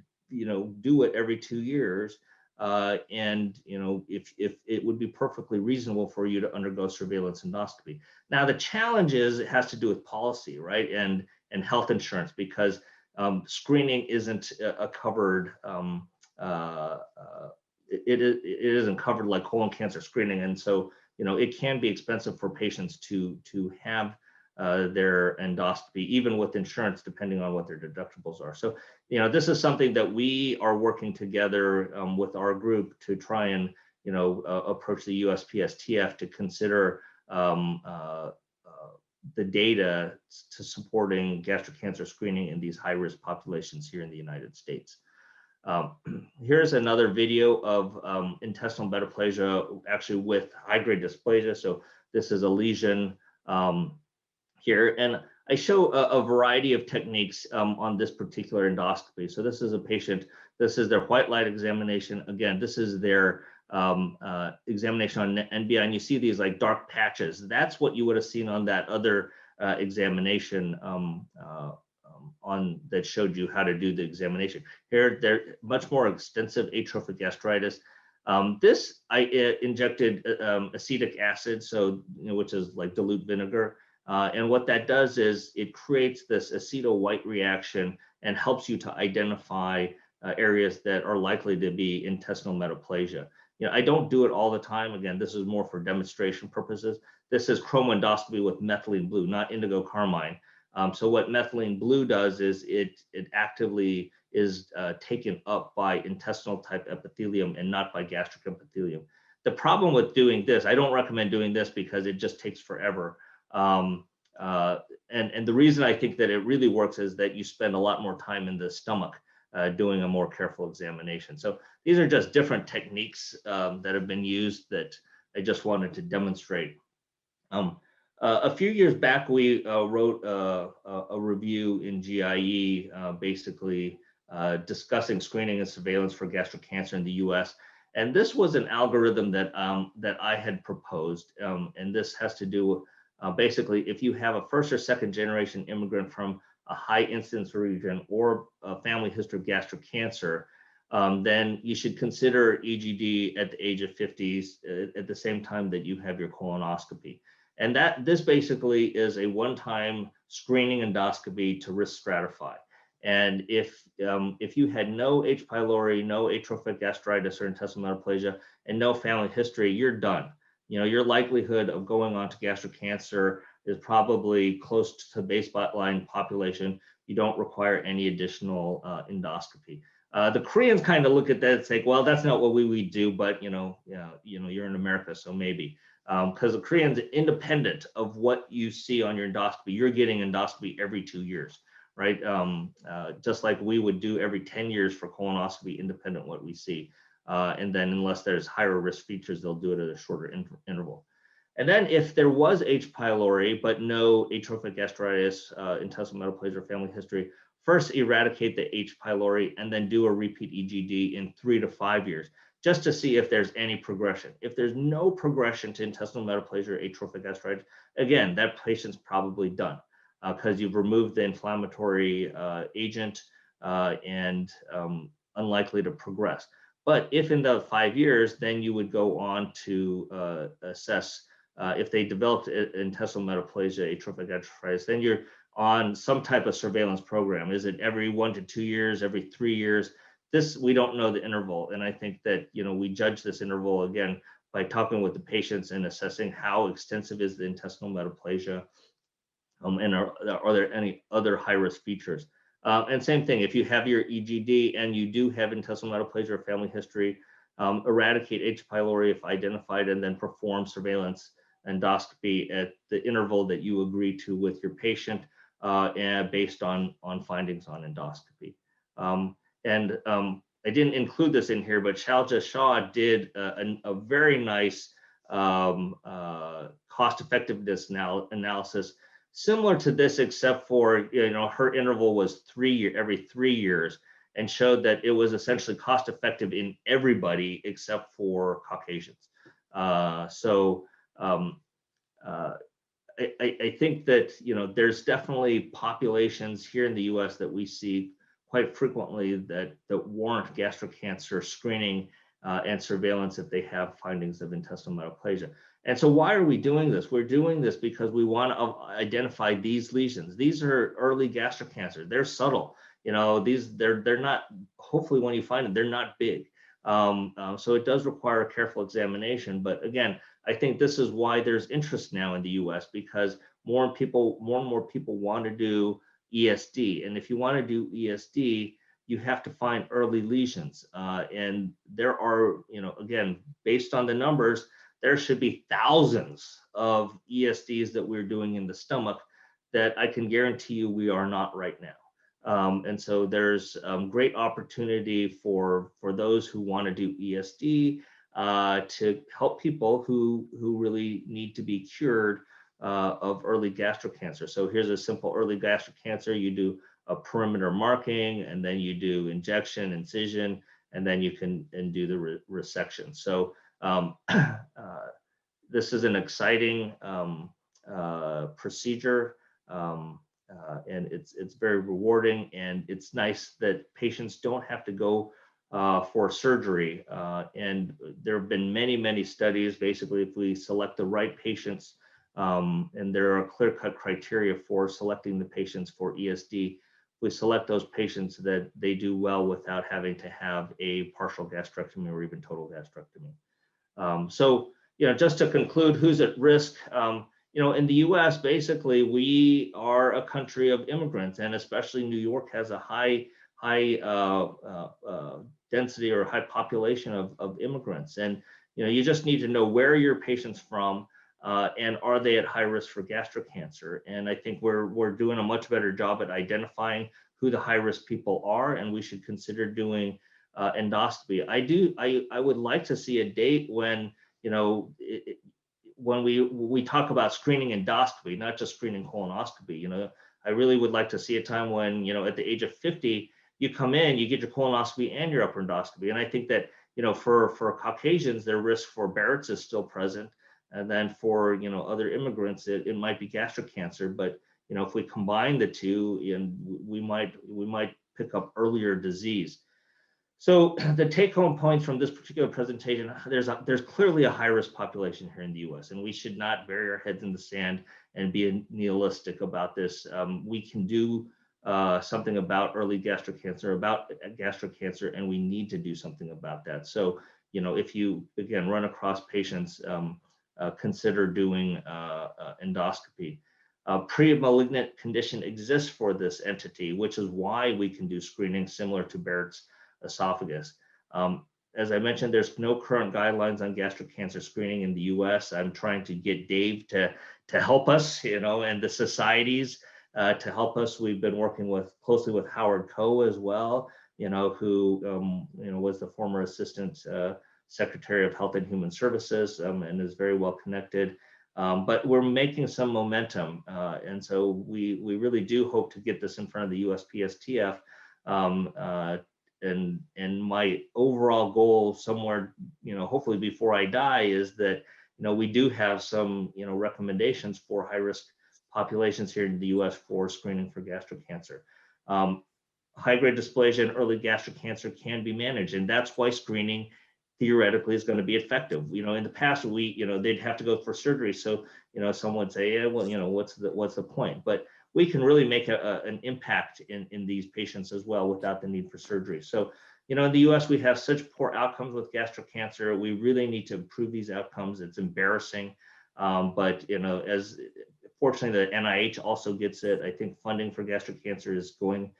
do it every 2 years. And if it would be perfectly reasonable for you to undergo surveillance endoscopy. Now the challenge is it has to do with policy, right, and health insurance, because screening isn't a covered. It isn't covered like colon cancer screening, and so it can be expensive for patients to have their endoscopy, even with insurance, depending on what their deductibles are. So, this is something that we are working together with our group to try and, approach the USPSTF to consider the data to supporting gastric cancer screening in these high-risk populations here in the United States. Here's another video of intestinal metaplasia, actually with high-grade dysplasia. So this is a lesion here, and I show a variety of techniques on this particular endoscopy. So this is a patient, this is their white light examination. Again, this is their examination on NBI, and you see these like dark patches. That's what you would have seen on that other examination on that showed you how to do the examination. Here, they're much more extensive atrophic gastritis. This I injected acetic acid, so which is like dilute vinegar. And what that does is it creates this aceto-white reaction and helps you to identify areas that are likely to be intestinal metaplasia. I don't do it all the time. Again, this is more for demonstration purposes. This is chromoendoscopy with methylene blue, not indigo carmine. So what methylene blue does is it actively is taken up by intestinal type epithelium and not by gastric epithelium. The problem with doing this, I don't recommend doing this because it just takes forever. And the reason I think that it really works is that you spend a lot more time in the stomach doing a more careful examination. So these are just different techniques that have been used that I just wanted to demonstrate. A few years back, we wrote a review in GIE, basically discussing screening and surveillance for gastric cancer in the US. And this was an algorithm that I had proposed, and this has to do with basically, if you have a first or second generation immigrant from a high incidence region or a family history of gastric cancer, then you should consider EGD at the age of 50s at the same time that you have your colonoscopy. And this basically is a one-time screening endoscopy to risk stratify. And if you had no H. pylori, no atrophic gastritis or intestinal metaplasia, and no family history, you're done. your likelihood of going on to gastric cancer is probably close to baseline population. You don't require any additional endoscopy. The Koreans kind of look at that and say, well, that's not what we do, but you're in America, so maybe. Because the Koreans, independent of what you see on your endoscopy, you're getting endoscopy every 2 years, right? Just like we would do every 10 years for colonoscopy, independent of what we see. And then unless there's higher risk features, they'll do it at a shorter interval. And then if there was H. pylori, but no atrophic gastritis, intestinal metaplasia, family history, first eradicate the H. pylori and then do a repeat EGD in 3 to 5 years, just to see if there's any progression. If there's no progression to intestinal metaplasia or atrophic gastritis, again, that patient's probably done because you've removed the inflammatory agent and unlikely to progress. But if in the 5 years, then you would go on to assess if they developed intestinal metaplasia, atrophic gastritis, then you're on some type of surveillance program. Is it every 1 to 2 years, every 3 years? This, we don't know the interval. And I think that, we judge this interval again by talking with the patients and assessing how extensive is the intestinal metaplasia and are there any other high-risk features. And same thing, if you have your EGD and you do have intestinal metaplasia or family history, eradicate H. pylori if identified and then perform surveillance endoscopy at the interval that you agree to with your patient and based on findings on endoscopy. I didn't include this in here, but Shalja Shah did a very nice cost effectiveness analysis similar to this, except for her interval was every 3 years, and showed that it was essentially cost effective in everybody except for Caucasians. I think that there's definitely populations here in the U.S. that we see quite frequently that warrant gastric cancer screening and surveillance if they have findings of intestinal metaplasia. And so why are we doing this? We're doing this because we want to identify these lesions. These are early gastric cancer. They're subtle. They're not, hopefully when you find them, they're not big. So it does require a careful examination. But again, I think this is why there's interest now in the US, because more and more people want to do ESD. And if you want to do ESD, you have to find early lesions. And there are, again, based on the numbers, there should be thousands of ESDs that we're doing in the stomach that I can guarantee you we are not right now. And so there's great opportunity for those who want to do ESD to help people who really need to be cured of early gastric cancer. So here's a simple early gastric cancer. You do a perimeter marking, and then you do injection, incision, and then you can do the resection. So this is an exciting procedure, and it's very rewarding, and it's nice that patients don't have to go for surgery. And there have been many studies. Basically, if we select the right patients, and there are clear-cut criteria for selecting the patients for ESD, we select those patients that they do well without having to have a partial gastrectomy or even total gastrectomy. So, just to conclude, who's at risk? In the US, basically, we are a country of immigrants, and especially New York has a high density or high population of immigrants. And, you just need to know where your patient's from and are they at high risk for gastric cancer? And I think we're doing a much better job at identifying who the high risk people are, and we should consider doing endoscopy. I would like to see a date when, when we talk about screening endoscopy, not just screening colonoscopy. I really would like to see a time when, at the age of 50, you come in, you get your colonoscopy and your upper endoscopy. And I think that, for Caucasians, their risk for Barrett's is still present. And then for, other immigrants, it might be gastric cancer. But, if we combine the two, and we might pick up earlier disease. So the take-home points from this particular presentation, there's clearly a high-risk population here in the U.S., and we should not bury our heads in the sand and be nihilistic about this. We can do something about early gastric cancer, and we need to do something about that. So, if you, again, run across patients, consider doing endoscopy. Pre-malignant condition exists for this entity, which is why we can do screening similar to Barrett's esophagus. As I mentioned, there's no current guidelines on gastric cancer screening in the US. I'm trying to get Dave to help us, and the societies to help us. We've been working closely with Howard Koh as well, who was the former Assistant Secretary of Health and Human Services and is very well connected. But we're making some momentum, and so we really do hope to get this in front of the USPSTF. And my overall goal somewhere, hopefully before I die, is that we do have some recommendations for high-risk populations here in the U.S. for screening for gastric cancer. High-grade dysplasia and early gastric cancer can be managed, and that's why screening theoretically is going to be effective. In the past, they'd have to go for surgery. So, some would say, yeah, well, what's the point? But we can really make an impact in these patients as well without the need for surgery. So, in the US, we have such poor outcomes with gastric cancer. We really need to improve these outcomes. It's embarrassing. But, fortunately, the NIH also gets it. I think funding for gastric cancer is going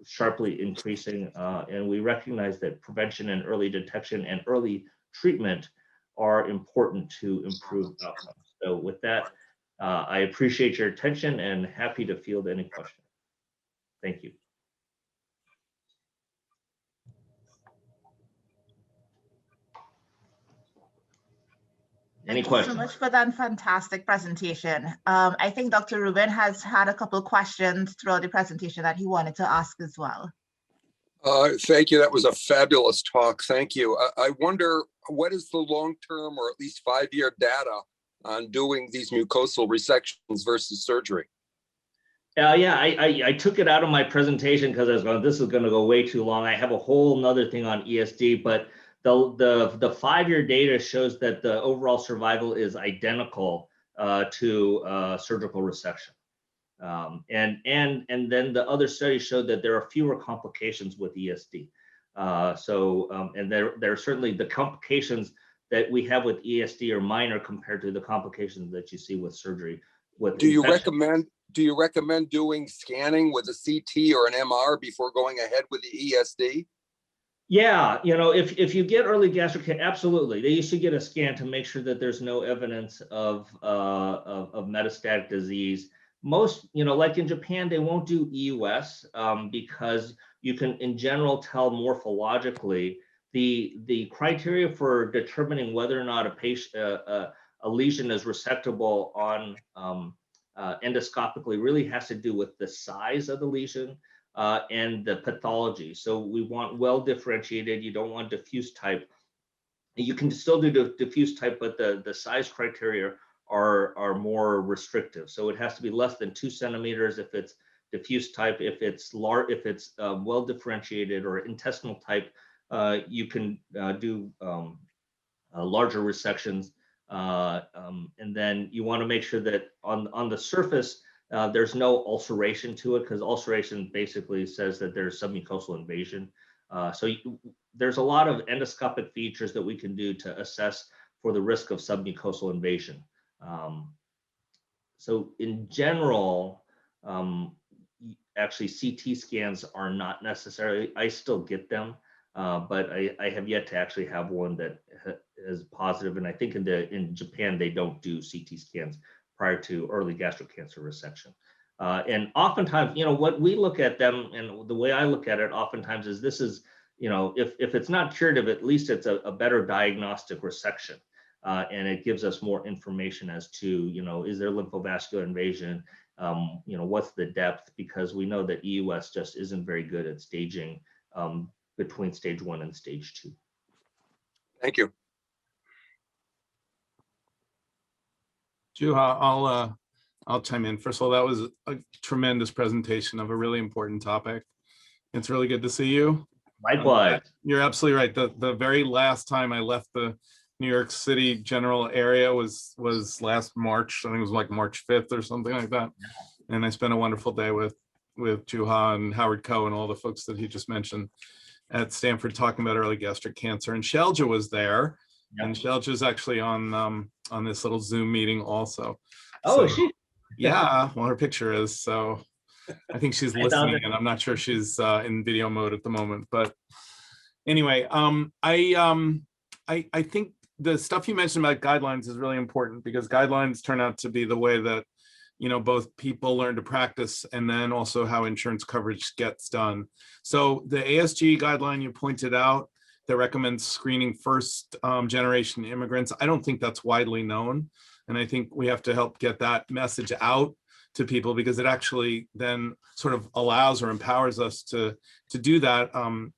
sharply increasing, and we recognize that prevention and early detection and early treatment are important to improve outcomes. So with that, I appreciate your attention and happy to field any questions. Thank you. Any questions? Thank you so much for that fantastic presentation. I think Dr. Rubin has had a couple of questions throughout the presentation that he wanted to ask as well. Thank you. That was a fabulous talk. Thank you. I wonder, what is the long-term or at least 5-year data on doing these mucosal resections versus surgery? Yeah, I took it out of my presentation because I was going, this is going to go way too long. I have a whole nother thing on ESD, but the 5-year data shows that the overall survival is identical to surgical resection. And then the other studies showed that there are fewer complications with ESD. And there are certainly the complications that we have with ESD are minor compared to the complications that you see with surgery. Do you recommend doing scanning with a CT or an MR before going ahead with the ESD? Yeah, if you get early gastric cancer, absolutely. They used to get a scan to make sure that there's no evidence of metastatic disease. Most, like in Japan, they won't do EUS because you can, in general, tell morphologically. The criteria for determining whether or not a lesion is resectable on endoscopically really has to do with the size of the lesion and the pathology. So we want well differentiated. You don't want diffuse type. You can still do diffuse type, but the size criteria are more restrictive. So it has to be less than 2 centimeters if it's diffuse type. If it's well differentiated or intestinal type, you can do larger resections. And then you want to make sure that on the surface, there's no ulceration to it, because ulceration basically says that there's submucosal invasion. There's a lot of endoscopic features that we can do to assess for the risk of submucosal invasion. So in general, actually CT scans are not necessary. I still get them, but I have yet to actually have one that is positive. And I think in Japan, they don't do CT scans prior to early gastric cancer resection. And oftentimes, what we look at them, and the way I look at it oftentimes is this is, if it's not curative, at least it's a better diagnostic resection. And it gives us more information as to, is there lymphovascular invasion? What's the depth? Because we know that EUS just isn't very good at staging between stage 1 and stage 2. Thank you. Juha, I'll chime in. First of all, that was a tremendous presentation of a really important topic. It's really good to see you. Likewise. You're absolutely right. The very last time I left the New York City general area was last March. I think it was like March 5th or something like that. And I spent a wonderful day with Juha and Howard Koh and all the folks that he just mentioned at Stanford talking about early gastric cancer. And Shelja was there. And Shelja's actually on this little Zoom meeting also. Oh, So, is she? yeah, well, her picture is, so I think she's I thought listening, that- and I'm not sure she's in video mode at the moment. But anyway, I think the stuff you mentioned about guidelines is really important, because guidelines turn out to be the way that, you know, both people learn to practice, and then also how insurance coverage gets done. So the ASG guideline you pointed out that recommends screening first generation immigrants, I don't think that's widely known. And I think we have to help get that message out to people, because it actually then sort of allows or empowers us to do that,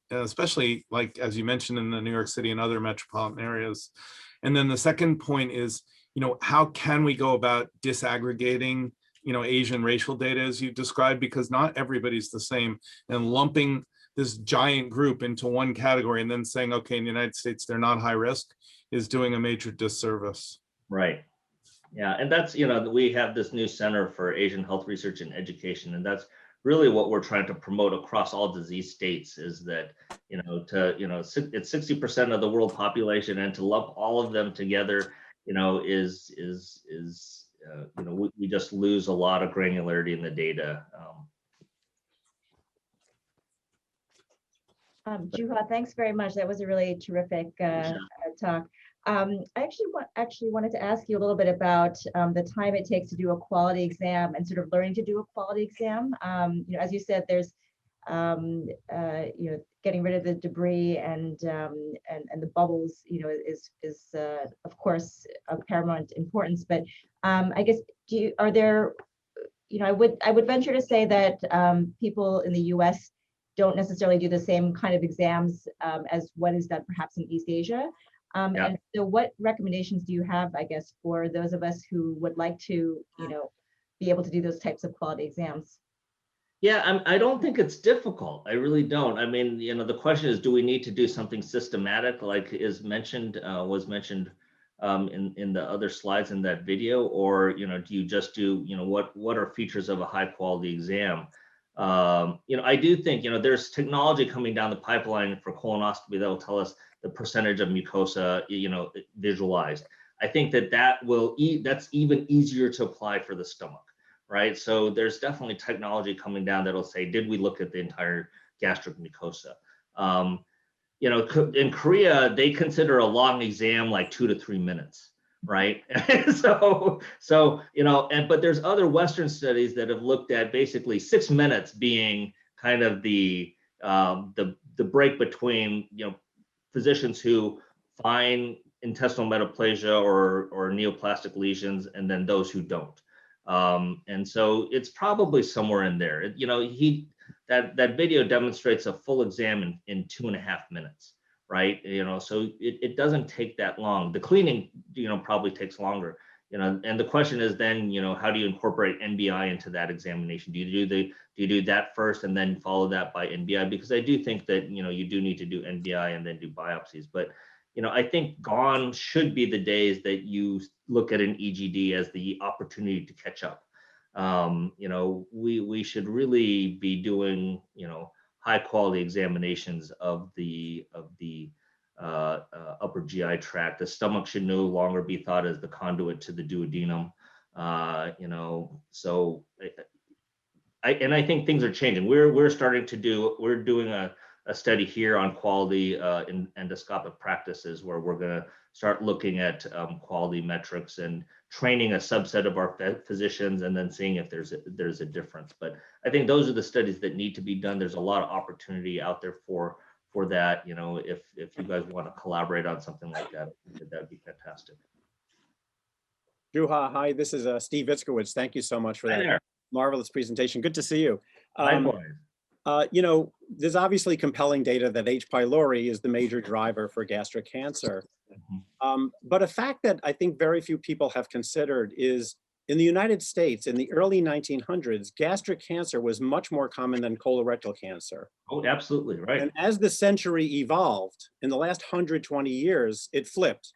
especially like, as you mentioned, in the New York City and other metropolitan areas. And then the second point is, you know, how can we go about disaggregating, you know, Asian racial data as you described, because not everybody's the same, and lumping this giant group into one category and then saying, okay, in the United States, they're not high risk, is doing a major disservice. Right. Yeah, and that's, you know, we have this new Center for Asian Health Research and Education, and that's really what we're trying to promote across all disease states, is that, you know, it's 60% of the world population, and to lump all of them together, you know, is you know, we just lose a lot of granularity in the data. Juha, thanks very much. That was a really terrific talk. I actually wanted to ask you a little bit about the time it takes to do a quality exam and sort of learning to do a quality exam. You know, as you said, there's you know, getting rid of the debris and the bubbles, you know, is of course of paramount importance. But I guess, are there, you know, I would venture to say that people in the U.S. don't necessarily do the same kind of exams as what is done perhaps in East Asia. And so what recommendations do you have, I guess, for those of us who would like to, you know, be able to do those types of quality exams? Yeah, I don't think it's difficult. I really don't. I mean, you know, the question is, do we need to do something systematic, like was mentioned in the other slides in that video, or, you know, do you just do, you know, what are features of a high quality exam? You know, I do think, you know, there's technology coming down the pipeline for colonoscopy that will tell us the percentage of mucosa, you know, visualized. I think that's even easier to apply for the stomach, right? So there's definitely technology coming down that'll say, did we look at the entire gastric mucosa? You know, in Korea, they consider a long exam like 2 to 3 minutes, right? so you know, but there's other Western studies that have looked at basically 6 minutes being kind of the break between, you know, physicians who find intestinal metaplasia or neoplastic lesions, and then those who don't. And so it's probably somewhere in there. You know, that video demonstrates a full exam in 2.5 minutes, right? You know, so it doesn't take that long. The cleaning, you know, probably takes longer. You know, and the question is then, you know, how do you incorporate NBI into that examination? Do you do that first and then follow that by NBI? Because I do think that, you know, you do need to do NBI and then do biopsies. But, you know, I think gone should be the days that you look at an EGD as the opportunity to catch up. You know, we should really be doing, you know, high quality examinations of the upper GI tract. The stomach should no longer be thought as the conduit to the duodenum. You know, so I think things are changing. We're doing a study here on quality in endoscopic practices, where we're going to start looking at quality metrics and training a subset of our physicians, and then seeing if there's a difference. But I think those are the studies that need to be done. There's a lot of opportunity out there for that. You know, if you guys want to collaborate on something like that, that'd be fantastic. Juha, hi, this is Steve Itzkowitz. Thank you so much for that marvelous presentation. Good to see you. You know, there's obviously compelling data that H. pylori is the major driver for gastric cancer. But a fact that I think very few people have considered is, in the United States, in the early 1900s, gastric cancer was much more common than colorectal cancer. Oh, absolutely, right. And as the century evolved, in the last 120 years, it flipped.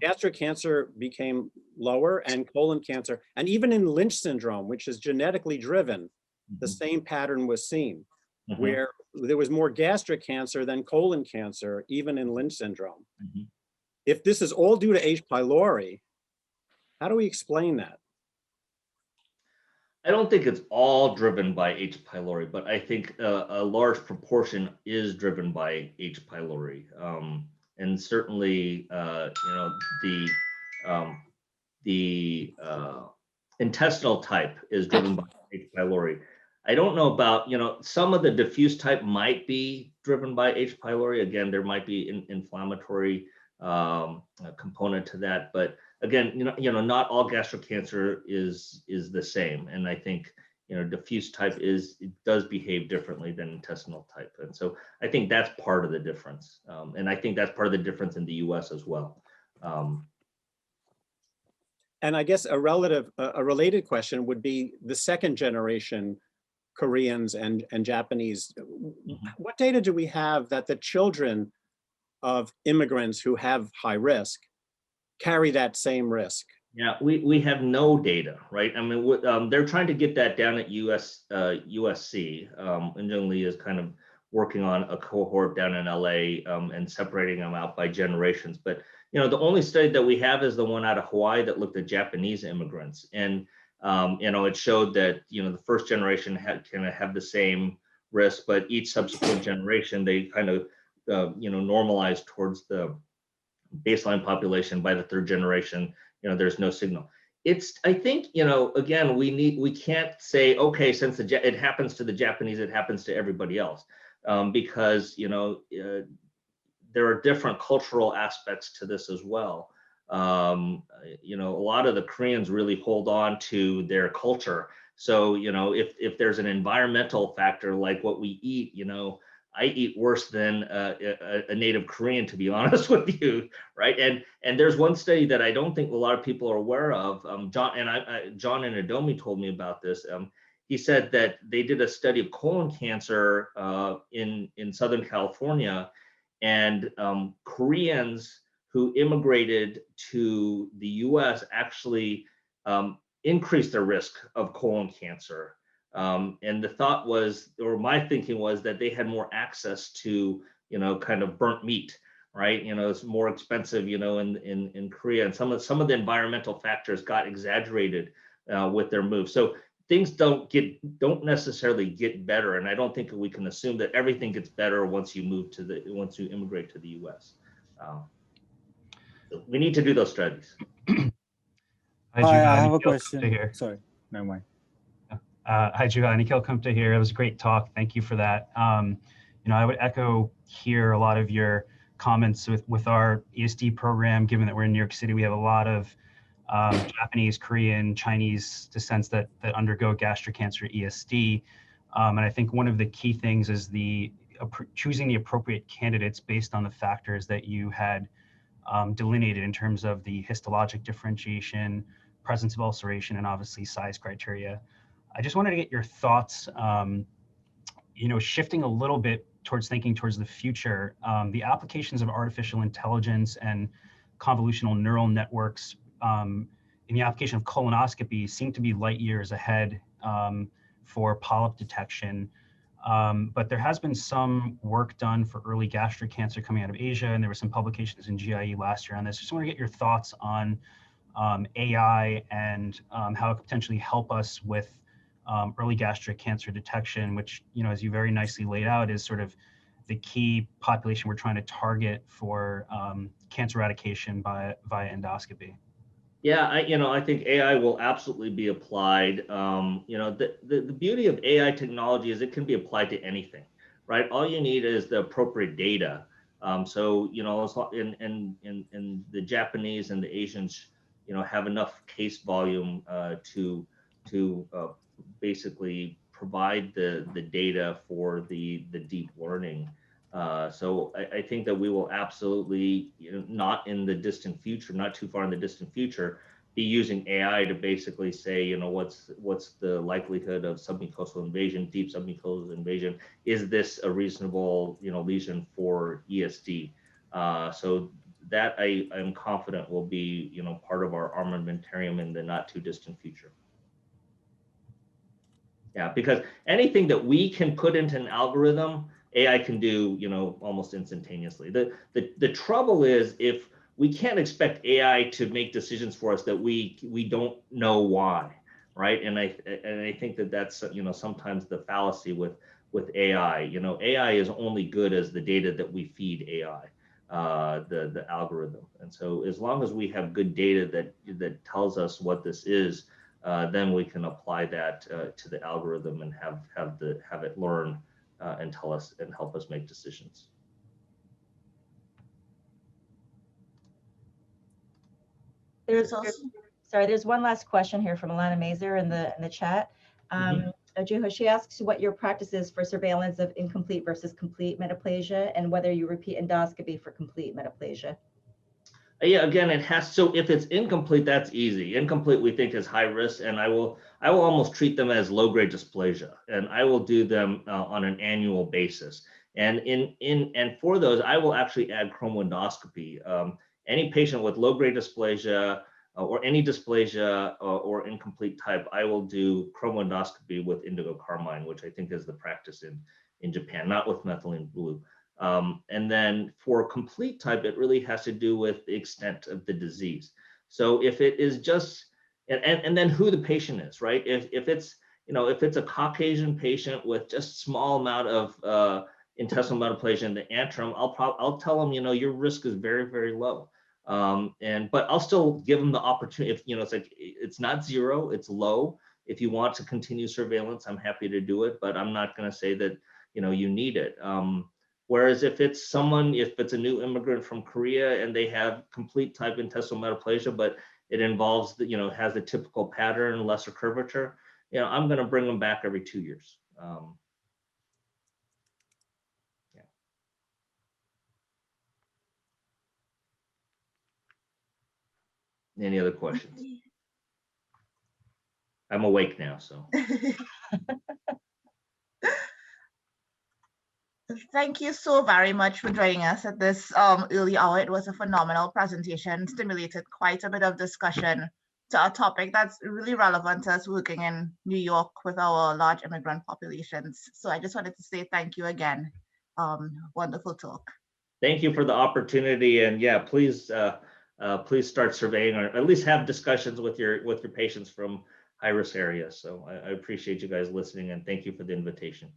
Gastric cancer became lower, and colon cancer, and even in Lynch syndrome, which is genetically driven, the same pattern was seen, where there was more gastric cancer than colon cancer, even in Lynch syndrome. if this is all due to H. pylori, how do we explain that? I don't think it's all driven by H. pylori, but I think a large proportion is driven by H. pylori. And certainly, the intestinal type is driven by H. pylori. I don't know about, some of the diffuse type might be driven by H. pylori. Again, there might be an inflammatory component to that, but again, not all gastric cancer is the same. And I think, diffuse type it does behave differently than intestinal type. And so I think that's part of the difference. And I think that's part of the difference in the US as well. And I guess a related question would be the second generation Koreans and Japanese. What data do we have that the children of immigrants who have high risk carry that same risk? Yeah, we have no data, right? I mean, they're trying to get that down at USC. And Jung Lee is kind of working on a cohort down in LA and separating them out by generations. But the only study that we have is the one out of Hawaii that looked at Japanese immigrants, and it showed that the first generation kind of have the same risk, but each subsequent generation they kind of normalized towards the baseline population. By the third generation, there's no signal. I think, again, we can't say, okay, since it happens to the Japanese, it happens to everybody else, because there are different cultural aspects to this as well. A lot of the Koreans really hold on to their culture. So, if there's an environmental factor like what we eat, I eat worse than a native Korean, to be honest with you, right? And there's one study that I don't think a lot of people are aware of. John and Adomi told me about this. He said that they did a study of colon cancer in Southern California, and Koreans who immigrated to the U.S. actually increased their risk of colon cancer. And the thought was, or my thinking was, that they had more access to, kind of burnt meat, right? It's more expensive, in Korea, and some of the environmental factors got exaggerated with their move. So things don't necessarily get better, and I don't think we can assume that everything gets better once you immigrate to the U.S. So we need to do those studies. Hi, I have a question. Sorry, never mind. Hi, Juha. Nikhil Kumta here. It was a great talk. Thank you for that. I would echo here a lot of your comments with our ESD program. Given that we're in New York City, we have a lot of Japanese, Korean, Chinese descents that undergo gastric cancer ESD. And I think one of the key things is choosing the appropriate candidates based on the factors that you had delineated in terms of the histologic differentiation, presence of ulceration, and obviously size criteria. I just wanted to get your thoughts, shifting a little bit towards thinking towards the future. The applications of artificial intelligence and convolutional neural networks in the application of colonoscopy seem to be light years ahead for polyp detection. But there has been some work done for early gastric cancer coming out of Asia, and there were some publications in GIE last year on this. Just want to get your thoughts on AI and how it could potentially help us with early gastric cancer detection, which, as you very nicely laid out, is sort of the key population we're trying to target for cancer eradication via endoscopy. Yeah, I think AI will absolutely be applied. The beauty of AI technology is it can be applied to anything, right? All you need is the appropriate data. So in the Japanese and the Asians, have enough case volume to basically provide the data for the deep learning. So I think that we will absolutely, not in the distant future, not too far in the distant future, be using AI to basically say, what's the likelihood of submucosal invasion, deep submucosal invasion? Is this a reasonable, lesion for ESD? So that I'm confident will be, part of our armamentarium in the not too distant future. Yeah, because anything that we can put into an algorithm, AI can do, almost instantaneously. The trouble is if we can't expect AI to make decisions for us that we don't know why, right? And I think that that's, you know, sometimes the fallacy with AI. You know, AI is only good as the data that we feed AI, the algorithm. And so as long as we have good data that tells us what this is, then we can apply that to the algorithm and have it learn and tell us and help us make decisions. There's one last question here from Alana Mazer in the chat. Juho, she asks what your practice is for surveillance of incomplete versus complete metaplasia, and whether you repeat endoscopy for complete metaplasia. Yeah, again, it has, so if it's incomplete, that's easy. Incomplete, we think is high risk, and I will almost treat them as low-grade dysplasia, and I will do them on an annual basis. And for those, I will actually add chromoendoscopy. Any patient with low-grade dysplasia or any dysplasia or incomplete type, I will do chromoendoscopy with indigo carmine, which I think is the practice in Japan, not with methylene blue. And then for complete type, it really has to do with the extent of the disease. So if it is just, and then who the patient is, right? If it's, you know, if it's a Caucasian patient with just small amount of intestinal metaplasia in the antrum, I'll tell them, you know, your risk is very, very low. But I'll still give them the opportunity. If, you know, it's like, it's not zero, it's low. If you want to continue surveillance, I'm happy to do it, but I'm not going to say that, you know, you need it. Whereas if it's a new immigrant from Korea and they have complete type intestinal metaplasia, but it involves, you know, has a typical pattern, lesser curvature, you know, I'm going to bring them back every 2 years. Yeah. Any other questions? I'm awake now, so. Thank you so very much for joining us at this early hour. It was a phenomenal presentation, stimulated quite a bit of discussion to a topic that's really relevant to us working in New York with our large immigrant populations. So I just wanted to say thank you again. Wonderful talk. Thank you for the opportunity, and yeah, please start surveying or at least have discussions with your patients from high-risk areas. So I appreciate you guys listening, and thank you for the invitation.